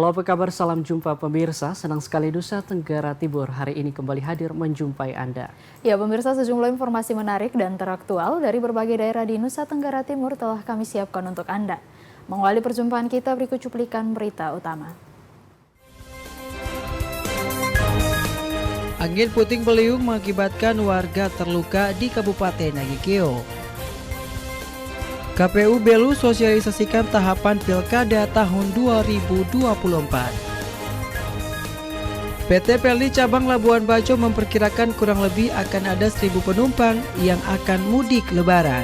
Halo, apa kabar? Salam jumpa pemirsa. Senang sekali Nusa Tenggara Timur hari ini kembali hadir menjumpai Anda. Ya pemirsa, sejumlah informasi menarik dan teraktual dari berbagai daerah di Nusa Tenggara Timur telah kami siapkan untuk Anda. Mengawali perjumpaan kita, berikut cuplikan berita utama. Angin puting beliung mengakibatkan warga terluka di Kabupaten Nagekeo. KPU Belu sosialisasikan tahapan Pilkada tahun 2024. PT Pelni Cabang Labuan Bajo memperkirakan kurang lebih akan ada 1.000 penumpang yang akan mudik Lebaran.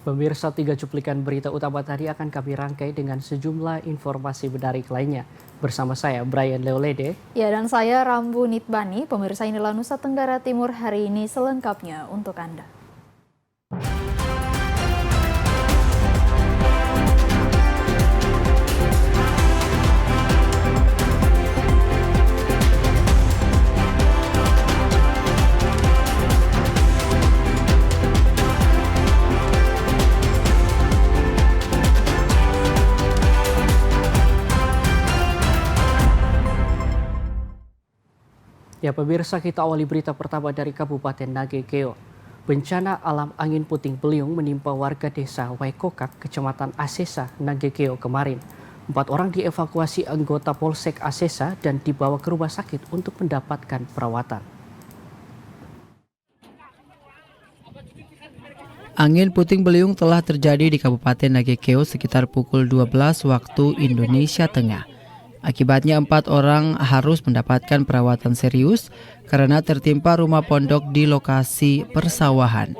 Pemirsa, 3 cuplikan berita utama tadi akan kami rangkai dengan sejumlah informasi menarik lainnya. Bersama saya, Brian Leolede. Ya, dan saya, Rambu Nitbani. Pemirsa, inilah Nusa Tenggara Timur hari ini selengkapnya untuk Anda. Ya pemirsa, kita awali berita pertama dari Kabupaten Nagekeo. Bencana alam angin puting beliung menimpa warga desa Waikokak, Kecamatan Asesa, Nagekeo kemarin. 4 orang dievakuasi anggota Polsek Asesa dan dibawa ke rumah sakit untuk mendapatkan perawatan. Angin puting beliung telah terjadi di Kabupaten Nagekeo sekitar pukul 12 waktu Indonesia Tengah. Akibatnya 4 orang harus mendapatkan perawatan serius karena tertimpa rumah pondok di lokasi persawahan.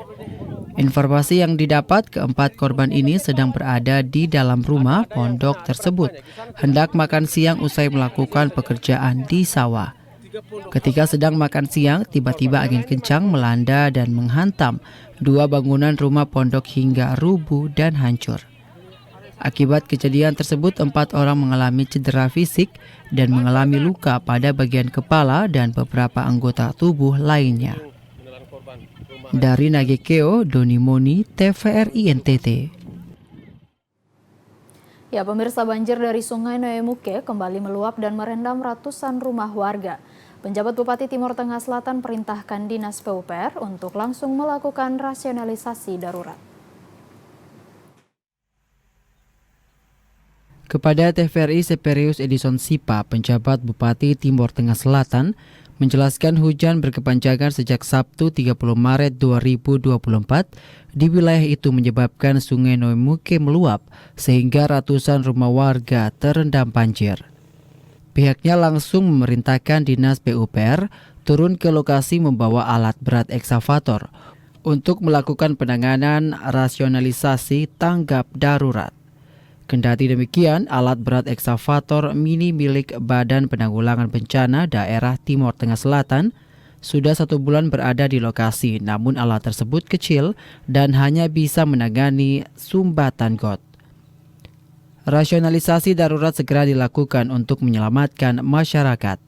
Informasi yang didapat, keempat korban ini sedang berada di dalam rumah pondok tersebut, hendak makan siang usai melakukan pekerjaan di sawah. Ketika sedang makan siang, tiba-tiba angin kencang melanda dan menghantam 2 bangunan rumah pondok hingga rubuh dan hancur. Akibat kejadian tersebut, 4 orang mengalami cedera fisik dan mengalami luka pada bagian kepala dan beberapa anggota tubuh lainnya. Dari Nagekeo, Doni Moni, TVRI NTT. Ya pemirsa, banjir dari Sungai Noemuke kembali meluap dan merendam ratusan rumah warga. Penjabat Bupati Timur Tengah Selatan perintahkan Dinas PUPR untuk langsung melakukan rasionalisasi darurat. Kepada TVRI Seperius Edison Sipa, penjabat Bupati Timur Tengah Selatan, menjelaskan hujan berkepanjangan sejak Sabtu 30 Maret 2024 di wilayah itu menyebabkan Sungai Noemuke meluap sehingga ratusan rumah warga terendam banjir. Pihaknya langsung memerintahkan Dinas PUPR turun ke lokasi membawa alat berat ekskavator untuk melakukan penanganan rasionalisasi tanggap darurat. Kendati demikian, alat berat ekskavator mini milik Badan Penanggulangan Bencana Daerah Timur Tengah Selatan sudah 1 bulan berada di lokasi, namun alat tersebut kecil dan hanya bisa menangani sumbatan got. Rasionalisasi darurat segera dilakukan untuk menyelamatkan masyarakat.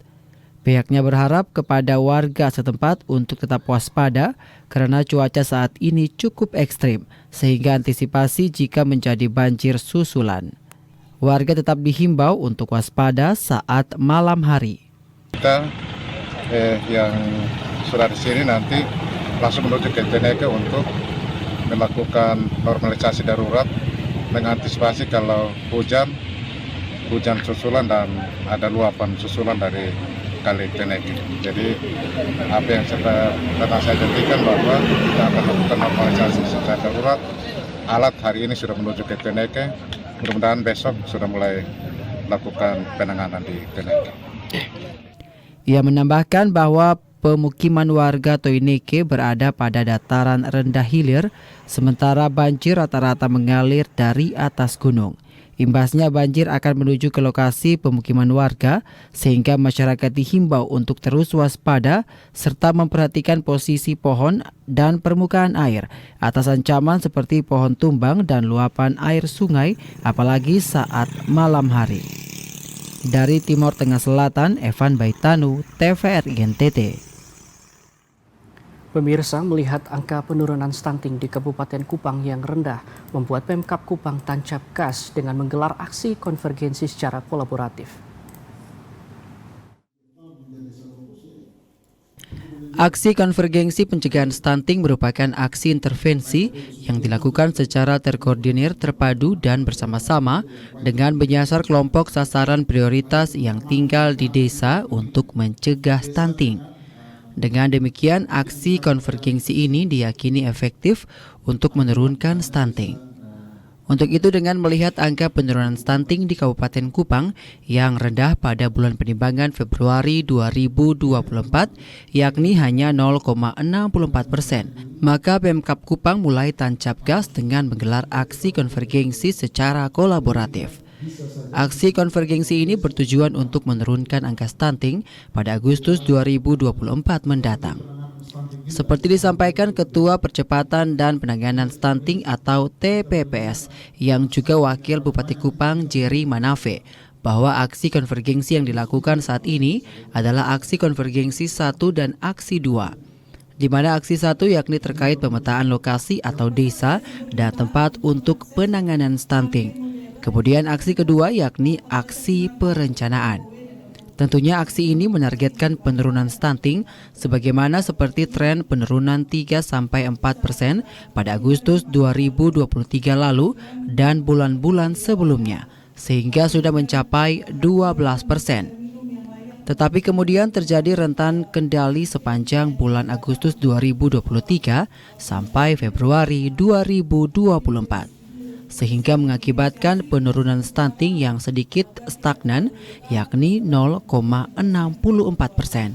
Pihaknya berharap kepada warga setempat untuk tetap waspada karena cuaca saat ini cukup ekstrim sehingga antisipasi jika menjadi banjir susulan. Warga tetap dihimbau untuk waspada saat malam hari. Kita yang sudah di sini nanti langsung menuju ke Teneke untuk melakukan normalisasi darurat mengantisipasi kalau hujan susulan dan ada luapan susulan dari Kali Teneke. Jadi apa yang saya janjikan bahwa kita akan melakukan normalisasi secara darurat. Alat hari ini sudah menuju ke Teneke. Mudah-mudahan besok sudah mulai melakukan penanganan di Teneke. Ia menambahkan bahwa pemukiman warga Toineke berada pada dataran rendah hilir, sementara banjir rata-rata mengalir dari atas gunung. Imbasnya banjir akan menuju ke lokasi pemukiman warga sehingga masyarakat dihimbau untuk terus waspada serta memperhatikan posisi pohon dan permukaan air atas ancaman seperti pohon tumbang dan luapan air sungai apalagi saat malam hari. Dari Timur Tengah Selatan, Evan Baitanu, TVRI NTT. Pemirsa, melihat angka penurunan stunting di Kabupaten Kupang yang rendah membuat Pemkab Kupang tancap gas dengan menggelar aksi konvergensi secara kolaboratif. Aksi konvergensi pencegahan stunting merupakan aksi intervensi yang dilakukan secara terkoordinir, terpadu, dan bersama-sama dengan menyasar kelompok sasaran prioritas yang tinggal di desa untuk mencegah stunting. Dengan demikian, aksi konvergensi ini diyakini efektif untuk menurunkan stunting. Untuk itu, dengan melihat angka penurunan stunting di Kabupaten Kupang yang rendah pada bulan penimbangan Februari 2024, yakni hanya 0,64%, maka Pemkab Kupang mulai tancap gas dengan menggelar aksi konvergensi secara kolaboratif. Aksi konvergensi ini bertujuan untuk menurunkan angka stunting pada Agustus 2024 mendatang. Seperti disampaikan Ketua Percepatan dan Penanganan Stunting atau TPPS yang juga Wakil Bupati Kupang Jerry Manafe, bahwa aksi konvergensi yang dilakukan saat ini adalah aksi konvergensi 1 dan aksi 2. Di mana aksi 1 yakni terkait pemetaan lokasi atau desa dan tempat untuk penanganan stunting. Kemudian aksi kedua yakni aksi perencanaan. Tentunya aksi ini menargetkan penurunan stunting sebagaimana seperti tren penurunan 3-4% pada Agustus 2023 lalu dan bulan-bulan sebelumnya, sehingga sudah mencapai 12%. Tetapi kemudian terjadi rentan kendali sepanjang bulan Agustus 2023 sampai Februari 2024. Sehingga mengakibatkan penurunan stunting yang sedikit stagnan, yakni 0,64%.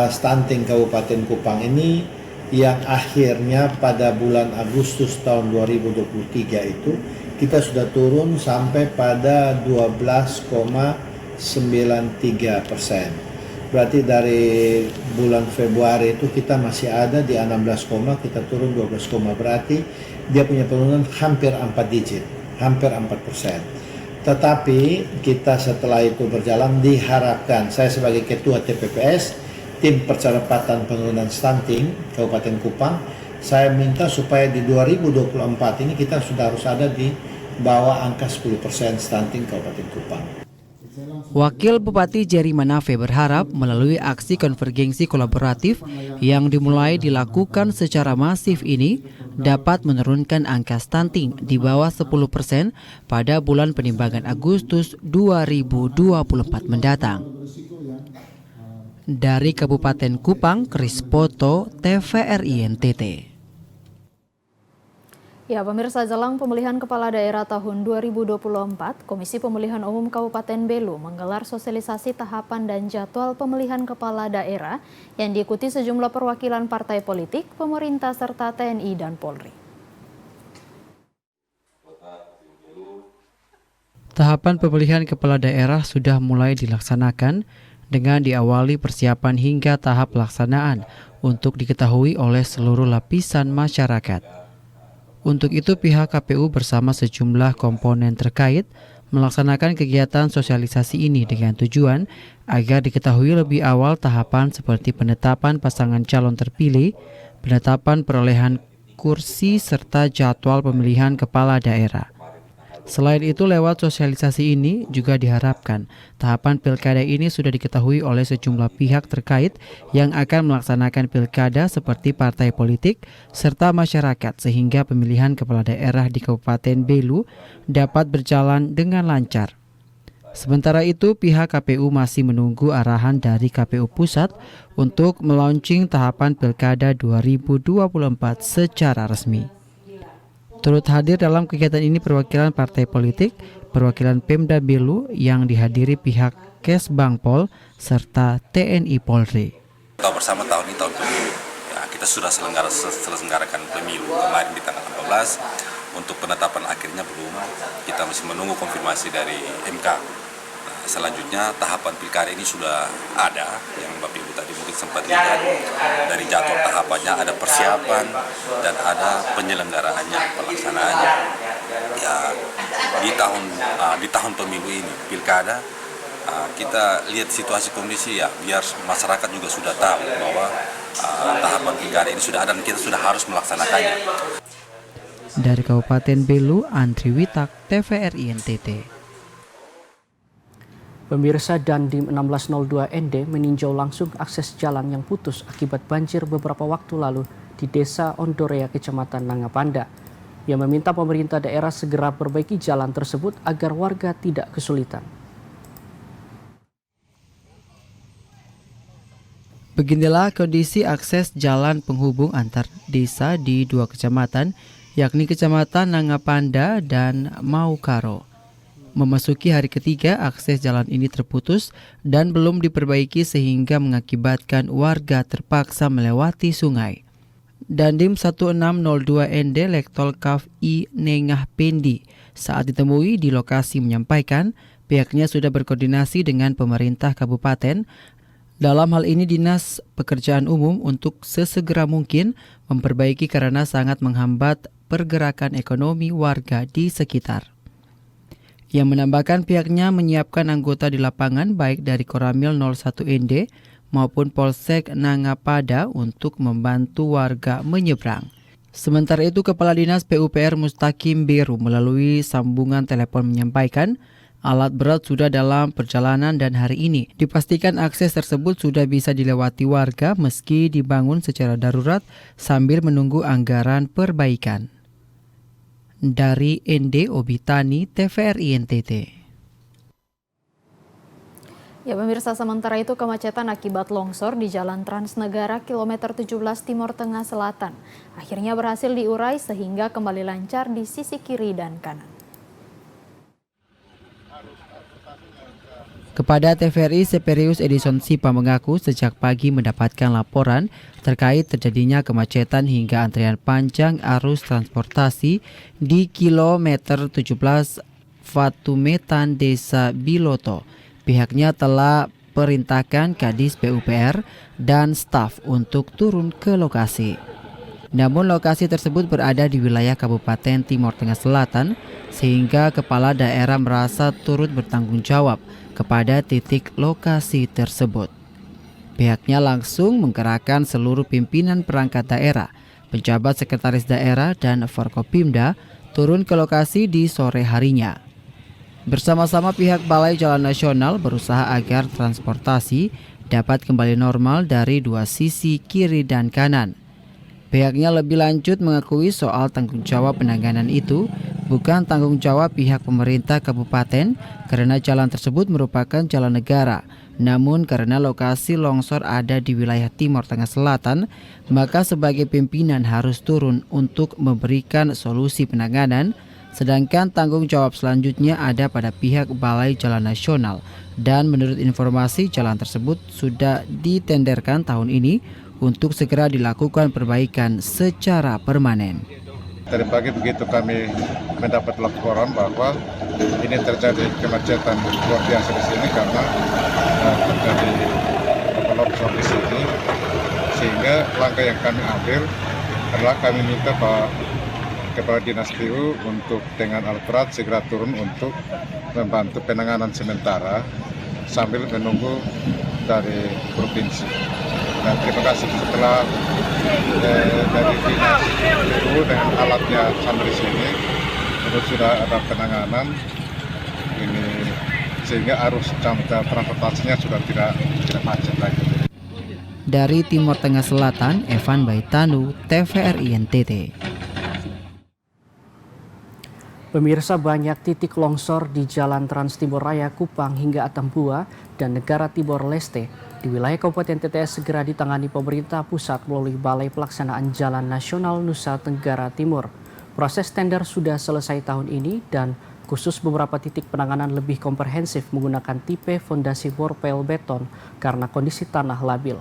Stunting Kabupaten Kupang ini yang akhirnya pada bulan Agustus tahun 2023 itu kita sudah turun sampai pada 12,93%. Berarti dari bulan Februari itu kita masih ada di 16, kita turun 12, berarti dia punya penurunan hampir 4 digit, hampir 4%. Tetapi kita setelah itu berjalan diharapkan, saya sebagai Ketua TPPS, Tim Percepatan Penurunan Stunting Kabupaten Kupang, saya minta supaya di 2024 ini kita sudah harus ada di bawah angka 10% stunting Kabupaten Kupang. Wakil Bupati Jerry Manafe berharap melalui aksi konvergensi kolaboratif yang dimulai dilakukan secara masif ini dapat menurunkan angka stunting di bawah 10% pada bulan penimbangan Agustus 2024 mendatang. Dari Kabupaten Kupang, Krispoto, TVRI NTT. Ya, pemirsa, jelang pemilihan kepala daerah tahun 2024, Komisi Pemilihan Umum Kabupaten Belu menggelar sosialisasi tahapan dan jadwal pemilihan kepala daerah yang diikuti sejumlah perwakilan partai politik, pemerintah, serta TNI dan Polri. Tahapan pemilihan kepala daerah sudah mulai dilaksanakan dengan diawali persiapan hingga tahap pelaksanaan untuk diketahui oleh seluruh lapisan masyarakat. Untuk itu, pihak KPU bersama sejumlah komponen terkait melaksanakan kegiatan sosialisasi ini dengan tujuan agar diketahui lebih awal tahapan seperti penetapan pasangan calon terpilih, penetapan perolehan kursi, serta jadwal pemilihan kepala daerah. Selain itu, lewat sosialisasi ini juga diharapkan tahapan pilkada ini sudah diketahui oleh sejumlah pihak terkait yang akan melaksanakan pilkada seperti partai politik serta masyarakat sehingga pemilihan kepala daerah di Kabupaten Belu dapat berjalan dengan lancar. Sementara itu, pihak KPU masih menunggu arahan dari KPU Pusat untuk melaunching tahapan pilkada 2024 secara resmi. Turut hadir dalam kegiatan ini perwakilan partai politik, perwakilan Pemda Belu yang dihadiri pihak Kesbangpol, serta TNI Polri. Kita bersama tahun ini tahun pemilu. Ya, kita sudah selenggarakan pemilu kemarin di tanggal 14. Untuk penetapan akhirnya belum. Kita masih menunggu konfirmasi dari MK. Selanjutnya tahapan pilkada ini sudah ada, yang Bapak Ibu tadi mungkin sempat lihat dari jadwal tahapannya, ada persiapan dan ada penyelenggaraannya, pelaksanaannya. Ya, di tahun pemilu ini pilkada kita lihat situasi kondisi ya, biar masyarakat juga sudah tahu bahwa tahapan pilkada ini sudah ada dan kita sudah harus melaksanakannya. Dari Kabupaten Belu, Andri Witak, TVRI NTT. Pemirsa, Dandim 1602 ND meninjau langsung akses jalan yang putus akibat banjir beberapa waktu lalu di Desa Ondorea, Kecamatan Nangapanda. Ia meminta pemerintah daerah segera perbaiki jalan tersebut agar warga tidak kesulitan. Beginilah kondisi akses jalan penghubung antar desa di dua kecamatan, yakni Kecamatan Nangapanda dan Maukaro. Memasuki hari ketiga, akses jalan ini terputus dan belum diperbaiki sehingga mengakibatkan warga terpaksa melewati sungai. Dandim 1602 ND Lektol Kaf I Nengah Pendi saat ditemui di lokasi menyampaikan pihaknya sudah berkoordinasi dengan pemerintah kabupaten, dalam hal ini Dinas Pekerjaan Umum, untuk sesegera mungkin memperbaiki karena sangat menghambat pergerakan ekonomi warga di sekitar. Ia menambahkan pihaknya menyiapkan anggota di lapangan baik dari Koramil 01 ND maupun Polsek Nangapada untuk membantu warga menyeberang. Sementara itu, Kepala Dinas PUPR Mustaqim Beru melalui sambungan telepon menyampaikan alat berat sudah dalam perjalanan dan hari ini dipastikan akses tersebut sudah bisa dilewati warga meski dibangun secara darurat sambil menunggu anggaran perbaikan. Dari ND Obitani, TVRI NTT. Ya pemirsa, sementara itu kemacetan akibat longsor di Jalan Transnegara kilometer 17 Timur Tengah Selatan akhirnya berhasil diurai sehingga kembali lancar di sisi kiri dan kanan. Kepada TVRI, Seperius Edison Sipa mengaku sejak pagi mendapatkan laporan terkait terjadinya kemacetan hingga antrian panjang arus transportasi di kilometer 17 Fatumetan, Desa Biloto. Pihaknya telah perintahkan Kadis PUPR dan staf untuk turun ke lokasi. Namun lokasi tersebut berada di wilayah Kabupaten Timur Tengah Selatan sehingga kepala daerah merasa turut bertanggung jawab kepada titik lokasi tersebut. Pihaknya langsung menggerakkan seluruh pimpinan perangkat daerah, penjabat sekretaris daerah dan Forkopimda turun ke lokasi di sore harinya. Bersama-sama pihak Balai Jalan Nasional berusaha agar transportasi dapat kembali normal dari dua sisi kiri dan kanan. Pihaknya lebih lanjut mengakui soal tanggung jawab penanganan itu bukan tanggung jawab pihak pemerintah kabupaten karena jalan tersebut merupakan jalan negara. Namun karena lokasi longsor ada di wilayah Timur Tengah Selatan, maka sebagai pimpinan harus turun untuk memberikan solusi penanganan, sedangkan tanggung jawab selanjutnya ada pada pihak Balai Jalan Nasional. Dan menurut informasi, jalan tersebut sudah ditenderkan tahun ini untuk segera dilakukan perbaikan secara permanen. Tadi pagi begitu kami mendapat laporan bahwa ini terjadi kemacetan luar biasa di sini karena terjadi longsor di sini, sehingga langkah yang kami ambil adalah kami minta Pak Kepala Dinas PU untuk dengan alat berat segera turun untuk membantu penanganan sementara sambil menunggu dari provinsi. Dan terima kasih setelah dari Dinas PU dengan alatnya sampai sini itu sudah ada penanganan ini sehingga arus transportasinya sudah tidak macet lagi. Dari Timur Tengah Selatan, Evan Baitanu, TVRI NTT. Pemirsa, banyak titik longsor di Jalan Trans Timur Raya Kupang hingga Atambua dan Negara Timor Leste di wilayah Kabupaten TTS segera ditangani pemerintah pusat melalui Balai Pelaksanaan Jalan Nasional Nusa Tenggara Timur. Proses tender sudah selesai tahun ini dan khusus beberapa titik penanganan lebih komprehensif menggunakan tipe fondasi borpel beton karena kondisi tanah labil.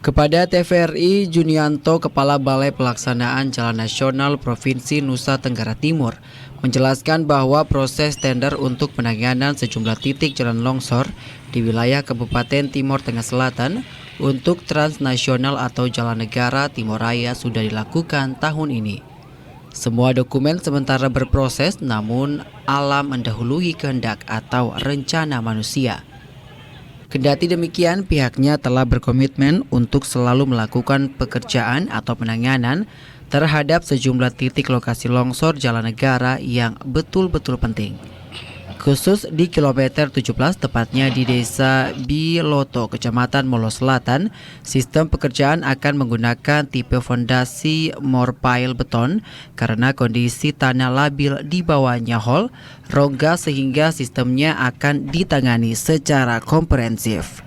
Kepada TVRI, Junianto, Kepala Balai Pelaksanaan Jalan Nasional Provinsi Nusa Tenggara Timur, menjelaskan bahwa proses tender untuk penanganan sejumlah titik jalan longsor di wilayah Kabupaten Timur Tengah Selatan untuk transnasional atau jalan negara Timor Raya sudah dilakukan tahun ini. Semua dokumen sementara berproses, namun alam mendahului kehendak atau rencana manusia. Kendati demikian, pihaknya telah berkomitmen untuk selalu melakukan pekerjaan atau penanganan terhadap sejumlah titik lokasi longsor jalan negara yang betul-betul penting. Khusus di kilometer 17, tepatnya di Desa Biloto, Kecamatan Molo Selatan, sistem pekerjaan akan menggunakan tipe fondasi morpile beton karena kondisi tanah labil di bawahnya hol, rongga sehingga sistemnya akan ditangani secara komprehensif.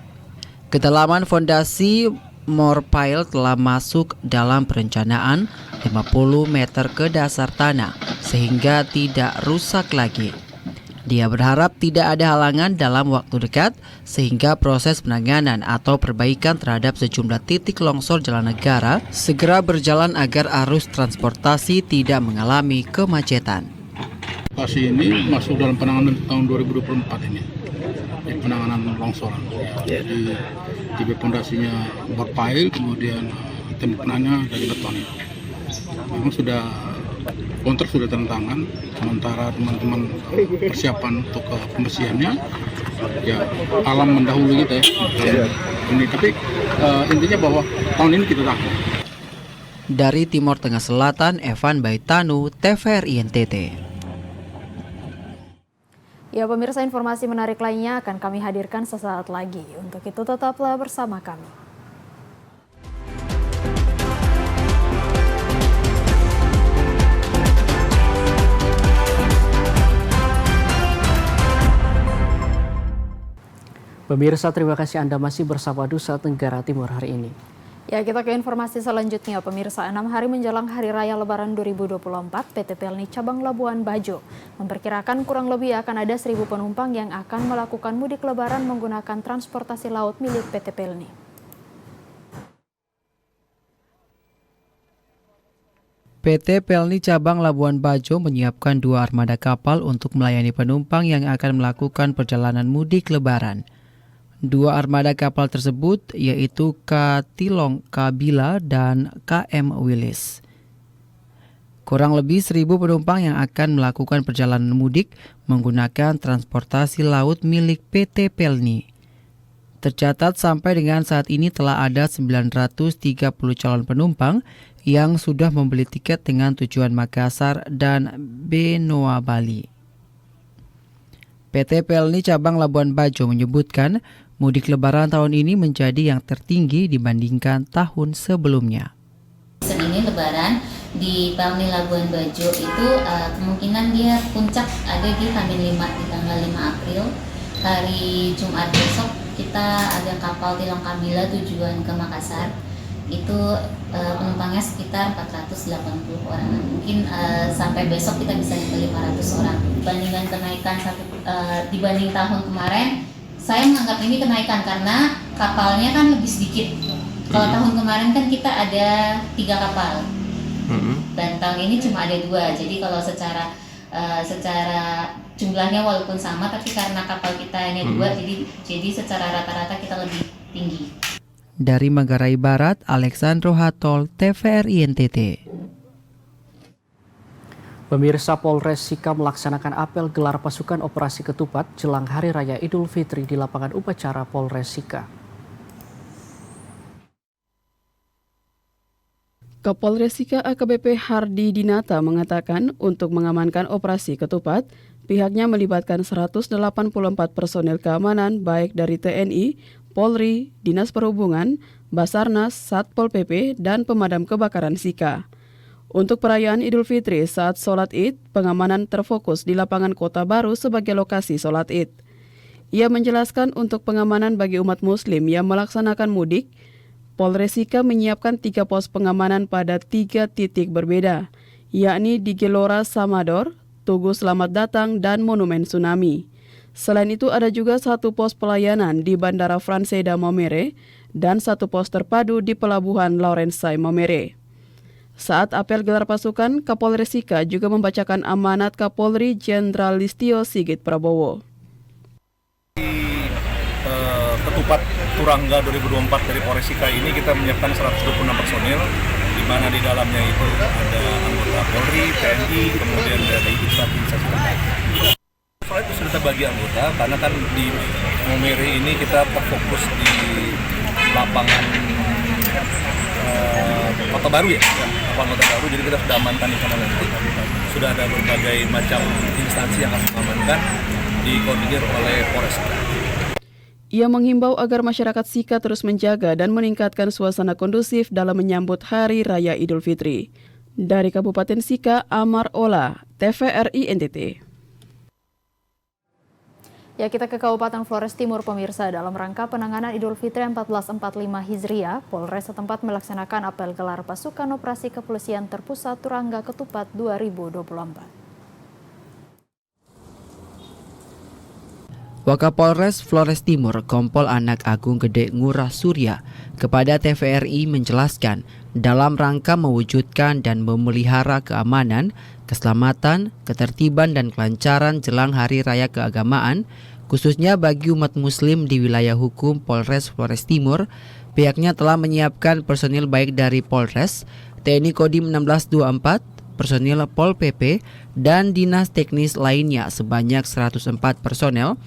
Kedalaman fondasi morpile telah masuk dalam perencanaan 50 meter ke dasar tanah sehingga tidak rusak lagi. Dia berharap tidak ada halangan dalam waktu dekat sehingga proses penanganan atau perbaikan terhadap sejumlah titik longsor jalan negara segera berjalan agar arus transportasi tidak mengalami kemacetan. Lokasi ini masuk dalam penanganan tahun 2024 ini, penanganan longsoran. Jadi tipe pondasinya morpile, kemudian tembakannya dari beton. Memang kontrak sudah tanda tangan, sementara teman-teman persiapan untuk pembersihannya, ya alam mendahului kita ya. Ini tapi intinya bahwa tahun ini kita tahu. Dari Timur Tengah Selatan, Evan Baitanu, TVRI NTT. Ya pemirsa, informasi menarik lainnya akan kami hadirkan sesaat lagi. Untuk itu tetaplah bersama kami. Pemirsa, terima kasih Anda masih bersama Nusa Tenggara Timur hari ini. Ya, kita ke informasi selanjutnya. Pemirsa, 6 hari menjelang Hari Raya Lebaran 2024, PT Pelni Cabang Labuan Bajo memperkirakan kurang lebih akan ada 1.000 penumpang yang akan melakukan mudik Lebaran menggunakan transportasi laut milik PT Pelni. PT Pelni Cabang Labuan Bajo menyiapkan 2 armada kapal untuk melayani penumpang yang akan melakukan perjalanan mudik Lebaran. 2 armada kapal tersebut yaitu K. Tilong Kabila dan KM Willis. Kurang lebih 1.000 penumpang yang akan melakukan perjalanan mudik menggunakan transportasi laut milik PT Pelni. Tercatat sampai dengan saat ini telah ada 930 calon penumpang yang sudah membeli tiket dengan tujuan Makassar dan Benoa, Bali. PT Pelni Cabang Labuan Bajo menyebutkan mudik Lebaran tahun ini menjadi yang tertinggi dibandingkan tahun sebelumnya. Ini Lebaran di Pelni Labuan Bajo itu kemungkinan dia puncak ada di H-5 di tanggal 5 April. Hari Jumat besok kita ada kapal Tilong Kabila tujuan ke Makassar. Itu penumpangnya sekitar 480 orang. Mungkin sampai besok kita bisa nyampe 500 orang. Dibandingkan kenaikan dibanding tahun kemarin, saya menganggap ini kenaikan karena kapalnya kan lebih sedikit. Kalau tahun kemarin kan kita ada 3 kapal, dan tahun ini cuma ada 2. Jadi kalau secara jumlahnya walaupun sama, tapi karena kapal kita hanya 2, jadi secara rata-rata kita lebih tinggi. Dari Manggarai Barat, Alexandro Hatol, TVRI NTT. Pemirsa, Polres Sika melaksanakan apel gelar pasukan operasi ketupat jelang Hari Raya Idul Fitri di lapangan upacara Polres Sika. Kapolres Sika AKBP Hardi Dinata mengatakan untuk mengamankan operasi ketupat, pihaknya melibatkan 184 personel keamanan baik dari TNI, Polri, Dinas Perhubungan, Basarnas, Satpol PP, dan Pemadam Kebakaran Sika. Untuk perayaan Idul Fitri saat sholat Id, pengamanan terfokus di lapangan Kota Baru sebagai lokasi sholat Id. Ia menjelaskan untuk pengamanan bagi umat muslim yang melaksanakan mudik, Polres Sika menyiapkan 3 pos pengamanan pada 3 titik berbeda, yakni di Gelora Samador, Tugu Selamat Datang, dan Monumen Tsunami. Selain itu ada juga 1 pos pelayanan di Bandara Franseda Momere dan 1 pos terpadu di Pelabuhan Laurensai Momere. Saat apel gelar pasukan, Kapolres Sika juga membacakan amanat Kapolri Jenderal Listio Sigit Prabowo. Ketupat Turangga 2024 dari Polres Sika ini kita menyiapkan 126 personil, di mana di dalamnya itu ada anggota Polri, TNI, kemudian dari instansi terkait. Soal itu sudah terbagi anggota, karena kan di Maumere ini kita terfokus di lapangan Kota Baru ya, lapangan Kota Baru, jadi kita sudah amankan di sana nanti. Sudah ada berbagai macam instansi yang akan mengamankan, dikoordinir oleh Polres. Ia menghimbau agar masyarakat Sika terus menjaga dan meningkatkan suasana kondusif dalam menyambut Hari Raya Idul Fitri. Dari Kabupaten Sika, Amar Ola, TVRI NTT. Ya, kita ke Kabupaten Flores Timur, pemirsa. Dalam rangka penanganan Idul Fitri 1445 Hijriah, Polres setempat melaksanakan apel gelar pasukan operasi kepolisian terpusat Turangga Ketupat 2024. Wakapolres Flores Timur, Kompol Anak Agung Gede Ngurah Surya, kepada TVRI menjelaskan dalam rangka mewujudkan dan memelihara keamanan, keselamatan, ketertiban dan kelancaran jelang Hari Raya Keagamaan, khususnya bagi umat muslim di wilayah hukum Polres Flores Timur, pihaknya telah menyiapkan personil baik dari Polres, TNI Kodim 1624, personil Pol PP, dan dinas teknis lainnya sebanyak 104 personel,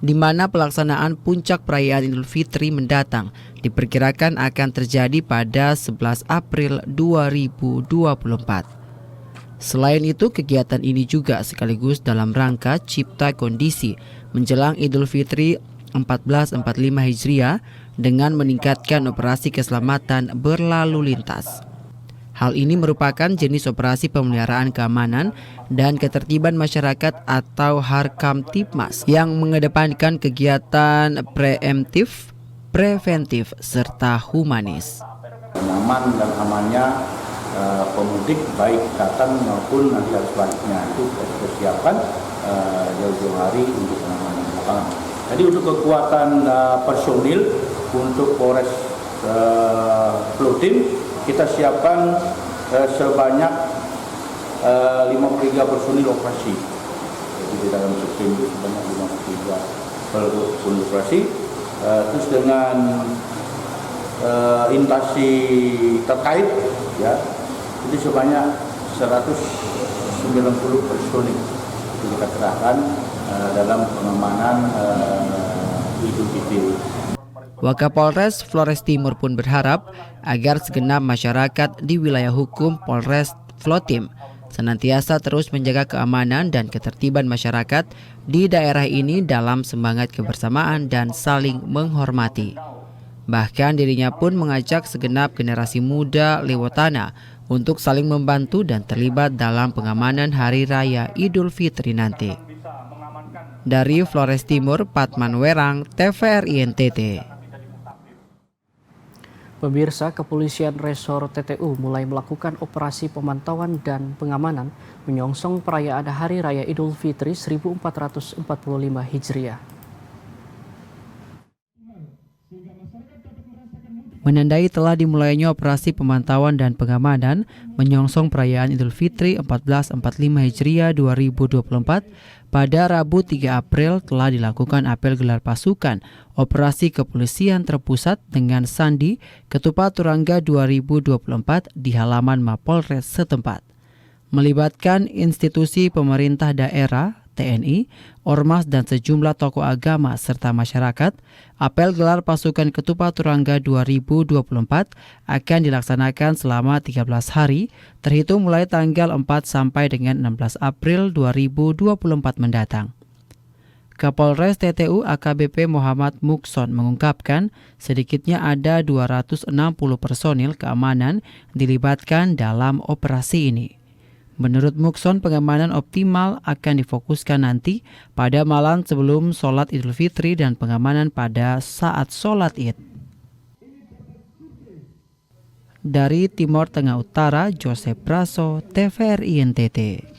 di mana pelaksanaan puncak perayaan Idul Fitri mendatang diperkirakan akan terjadi pada 11 April 2024. Selain itu, kegiatan ini juga sekaligus dalam rangka cipta kondisi menjelang Idul Fitri 1445 Hijriah dengan meningkatkan operasi keselamatan berlalu lintas. Hal ini merupakan jenis operasi pemeliharaan keamanan dan ketertiban masyarakat atau Harkamtipmas yang mengedepankan kegiatan preemptif, preventif, serta humanis. Nyaman dan amannya pemudik baik datang maupun nanti harus baliknya itu persiapan jauh-jauh hari untuk penanganan lapangan. Jadi untuk kekuatan personil untuk Polres Flotim kita siapkan sebanyak 53 personil operasi. Jadi di dalam sistem itu sebanyak 53 personil operasi. Terus dengan instansi terkait, ya, itu sebanyak 190 personil kita kerahkan dalam pengamanan Idul Fitri. Wakapolres Flores Timur pun berharap agar segenap masyarakat di wilayah hukum Polres Flotim senantiasa terus menjaga keamanan dan ketertiban masyarakat di daerah ini dalam semangat kebersamaan dan saling menghormati. Bahkan dirinya pun mengajak segenap generasi muda Lewotana untuk saling membantu dan terlibat dalam pengamanan Hari Raya Idul Fitri nanti. Dari Flores Timur, Patman Werang, TVRI NTT. Pemirsa, Kepolisian Resor TTU mulai melakukan operasi pemantauan dan pengamanan menyongsong perayaan Hari Raya Idul Fitri 1445 Hijriah. Menandai telah dimulainya operasi pemantauan dan pengamanan menyongsong perayaan Idul Fitri 1445 Hijriah 2024, pada Rabu 3 April telah dilakukan apel gelar pasukan operasi kepolisian terpusat dengan sandi Ketupat Turangga 2024 di halaman Mapolres setempat. Melibatkan institusi pemerintah daerah, TNI, Ormas dan sejumlah tokoh agama serta masyarakat, apel gelar pasukan Ketupat Turangga 2024 akan dilaksanakan selama 13 hari, terhitung mulai tanggal 4 sampai dengan 16 April 2024 mendatang. Kapolres TTU AKBP Muhammad Mukson mengungkapkan sedikitnya ada 260 personil keamanan dilibatkan dalam operasi ini. Menurut Mukson, pengamanan optimal akan difokuskan nanti pada malam sebelum sholat Idul Fitri dan pengamanan pada saat sholat Id. Dari Timur Tengah Utara, Joseph Praso, TVRI NTT.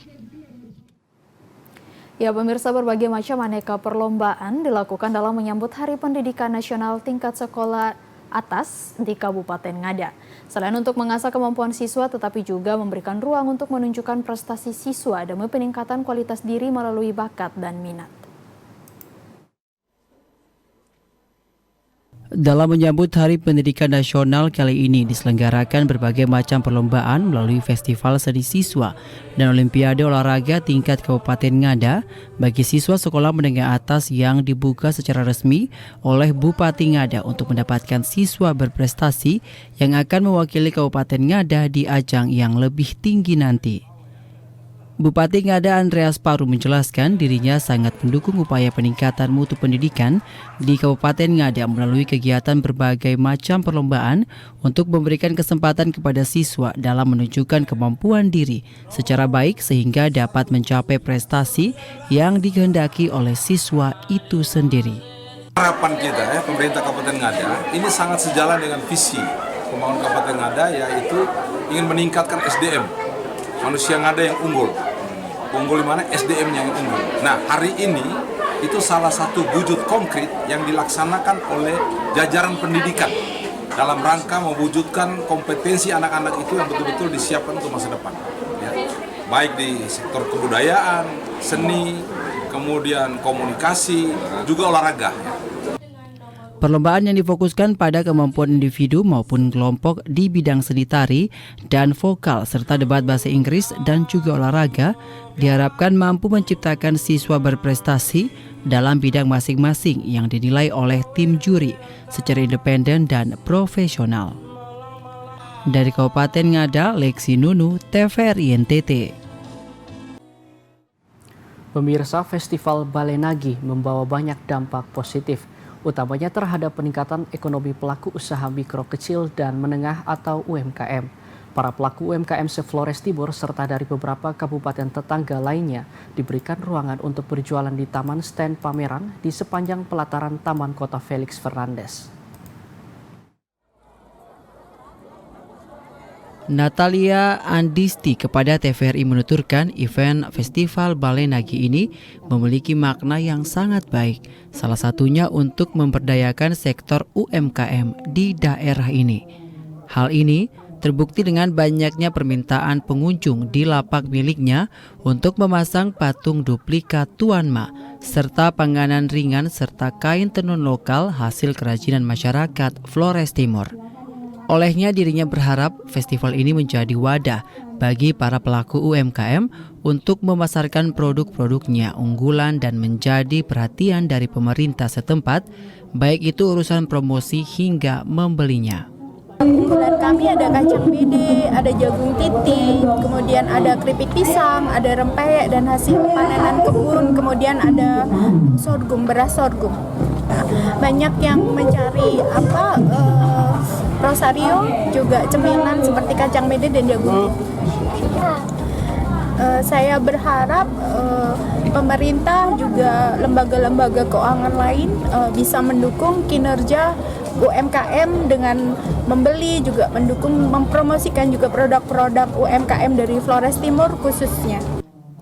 Ya, pemirsa, berbagai macam aneka perlombaan dilakukan dalam menyambut Hari Pendidikan Nasional tingkat sekolah atas di Kabupaten Ngada. Selain untuk mengasah kemampuan siswa, tetapi juga memberikan ruang untuk menunjukkan prestasi siswa demi peningkatan kualitas diri melalui bakat dan minat. Dalam menyambut Hari Pendidikan Nasional kali ini diselenggarakan berbagai macam perlombaan melalui Festival Seni Siswa dan Olimpiade Olahraga tingkat Kabupaten Ngada bagi siswa sekolah menengah atas yang dibuka secara resmi oleh Bupati Ngada untuk mendapatkan siswa berprestasi yang akan mewakili Kabupaten Ngada di ajang yang lebih tinggi nanti. Bupati Ngada Andreas Paru menjelaskan dirinya sangat mendukung upaya peningkatan mutu pendidikan di Kabupaten Ngada melalui kegiatan berbagai macam perlombaan untuk memberikan kesempatan kepada siswa dalam menunjukkan kemampuan diri secara baik sehingga dapat mencapai prestasi yang dikehendaki oleh siswa itu sendiri. Harapan kita pemerintah Kabupaten Ngada ini sangat sejalan dengan visi pembangunan Kabupaten Ngada, yaitu ingin meningkatkan SDM, manusia Ngada yang unggul. Unggul di mana? SDM-nya yang unggul. Nah, hari ini itu salah satu wujud konkret yang dilaksanakan oleh jajaran pendidikan dalam rangka mewujudkan kompetensi anak-anak itu yang betul-betul disiapkan untuk masa depan. Ya. Baik di sektor kebudayaan, seni, kemudian komunikasi, juga olahraga. Ya. Perlombaan yang difokuskan pada kemampuan individu maupun kelompok di bidang seni tari dan vokal serta debat bahasa Inggris dan juga olahraga diharapkan mampu menciptakan siswa berprestasi dalam bidang masing-masing yang dinilai oleh tim juri secara independen dan profesional. Dari Kabupaten Ngada, Lexi Nunu, TVRI NTT. Pemirsa, Festival Balenagi membawa banyak dampak positif, utamanya terhadap peningkatan ekonomi pelaku usaha mikro kecil dan menengah atau UMKM. Para pelaku UMKM se-Flores Timur serta dari beberapa kabupaten tetangga lainnya diberikan ruangan untuk berjualan di taman stand pameran di sepanjang pelataran Taman Kota Felix Fernandez. Natalia Andisti kepada TVRI menuturkan event Festival Balenagi ini memiliki makna yang sangat baik, salah satunya untuk memberdayakan sektor UMKM di daerah ini. Hal ini terbukti dengan banyaknya permintaan pengunjung di lapak miliknya untuk memasang patung duplikat Tuan Ma, serta panganan ringan serta kain tenun lokal hasil kerajinan masyarakat Flores Timur. Olehnya dirinya berharap festival ini menjadi wadah bagi para pelaku UMKM untuk memasarkan produk-produknya unggulan dan menjadi perhatian dari pemerintah setempat, baik itu urusan promosi hingga membelinya. Unggulan kami ada kacang bede, ada jagung titi, kemudian ada keripik pisang, ada rempeyek dan hasil panenan kebun, kemudian ada sorghum, beras sorghum. Banyak yang mencari rosario, juga cemilan seperti kacang bede dan jagung titi. Saya berharap pemerintah juga lembaga-lembaga keuangan lain bisa mendukung kinerja UMKM dengan membeli, juga mendukung, mempromosikan juga produk-produk UMKM dari Flores Timur khususnya.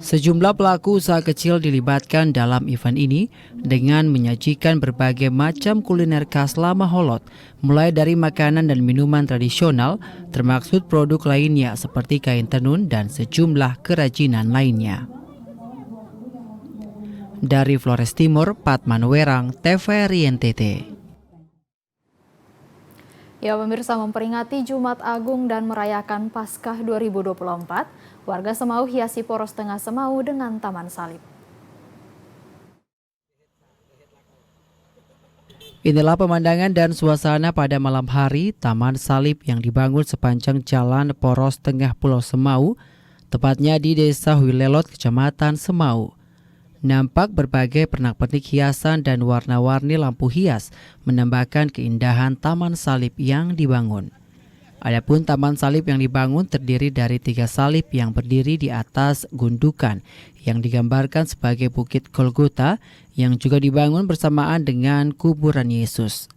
Sejumlah pelaku usaha kecil dilibatkan dalam event ini dengan menyajikan berbagai macam kuliner khas Lama Holot, mulai dari makanan dan minuman tradisional, termaksud produk lainnya seperti kain tenun dan sejumlah kerajinan lainnya. Dari Flores Timur, Patman Werang, TVRI NTT. Ya, pemirsa, memperingati Jumat Agung dan merayakan Paskah 2024, warga Semau hiasi poros tengah Semau dengan Taman Salib. Inilah pemandangan dan suasana pada malam hari Taman Salib yang dibangun sepanjang jalan poros tengah Pulau Semau, tepatnya di Desa Huilelot, Kecamatan Semau. Nampak berbagai pernak-pernik hiasan dan warna-warni lampu hias menambahkan keindahan Taman Salib yang dibangun. Adapun Taman Salib yang dibangun terdiri dari 3 salib yang berdiri di atas gundukan yang digambarkan sebagai Bukit Golgota yang juga dibangun bersamaan dengan kuburan Yesus.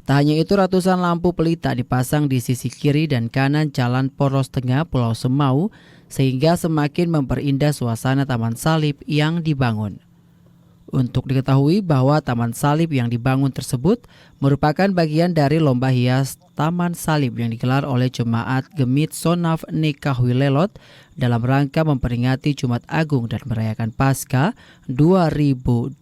Tak hanya itu, ratusan lampu pelita dipasang di sisi kiri dan kanan jalan poros tengah Pulau Semau sehingga semakin memperindah suasana Taman Salib yang dibangun. Untuk diketahui bahwa Taman Salib yang dibangun tersebut merupakan bagian dari lomba hias Taman Salib yang digelar oleh Jemaat Gemit Sonaf Nikah Huilelot dalam rangka memperingati Jumat Agung dan merayakan Paskah 2024.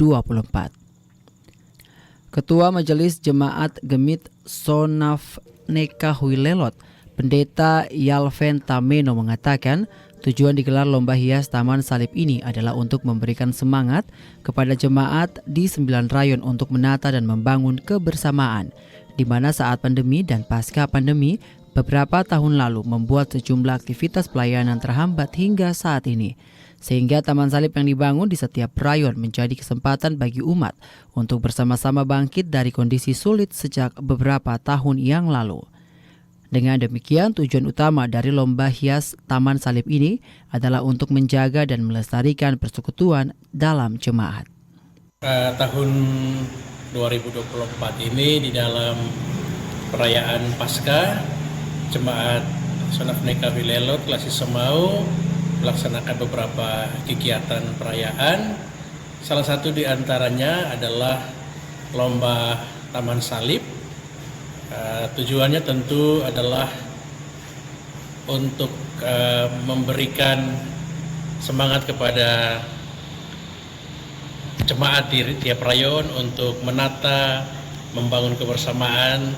Ketua Majelis Jemaat Gemit Sonaf Nekahuilelot, Pendeta Yalven Tameno mengatakan tujuan digelar lomba hias Taman Salib ini adalah untuk memberikan semangat kepada jemaat di 9 rayon untuk menata dan membangun kebersamaan, di mana saat pandemi dan pasca pandemi beberapa tahun lalu membuat sejumlah aktivitas pelayanan terhambat hingga saat ini. Sehingga Taman Salib yang dibangun di setiap rayon menjadi kesempatan bagi umat untuk bersama-sama bangkit dari kondisi sulit sejak beberapa tahun yang lalu. Dengan demikian, tujuan utama dari lomba hias Taman Salib ini adalah untuk menjaga dan melestarikan persekutuan dalam jemaat. Tahun 2024 ini di dalam perayaan Paskah, Jemaat Sonaf Nekahuilelot Klasis Semau melaksanakan beberapa kegiatan perayaan. Salah satu di antaranya adalah lomba Taman Salib. Tujuannya tentu adalah untuk memberikan semangat kepada jemaat di tiap rayon untuk menata, membangun kebersamaan.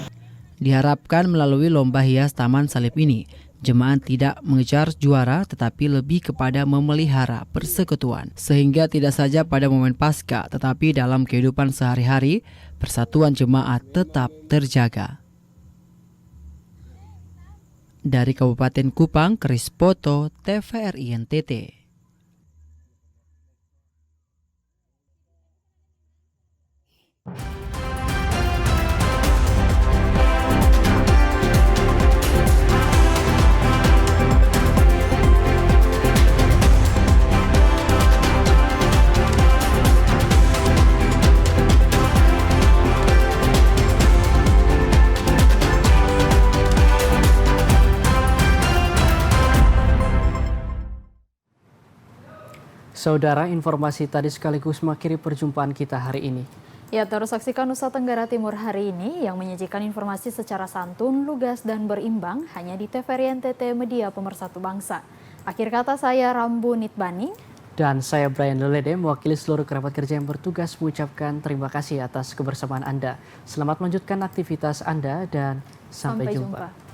Diharapkan melalui lomba hias Taman Salib ini, jemaat tidak mengejar juara tetapi lebih kepada memelihara persekutuan. Sehingga tidak saja pada momen Paskah tetapi dalam kehidupan sehari-hari, persatuan jemaat tetap terjaga. Dari Kabupaten Kupang, Chris Poto, TVRI NTT. Saudara, informasi tadi sekaligus mengakhiri perjumpaan kita hari ini. Ya, terus saksikan Nusa Tenggara Timur hari ini yang menyajikan informasi secara santun, lugas, dan berimbang hanya di TVRI NTT Media Pemersatu Bangsa. Akhir kata saya Rambu Nitbani. Dan saya Brian Lelede, mewakili seluruh kerabat kerja yang bertugas mengucapkan terima kasih atas kebersamaan Anda. Selamat melanjutkan aktivitas Anda dan sampai jumpa.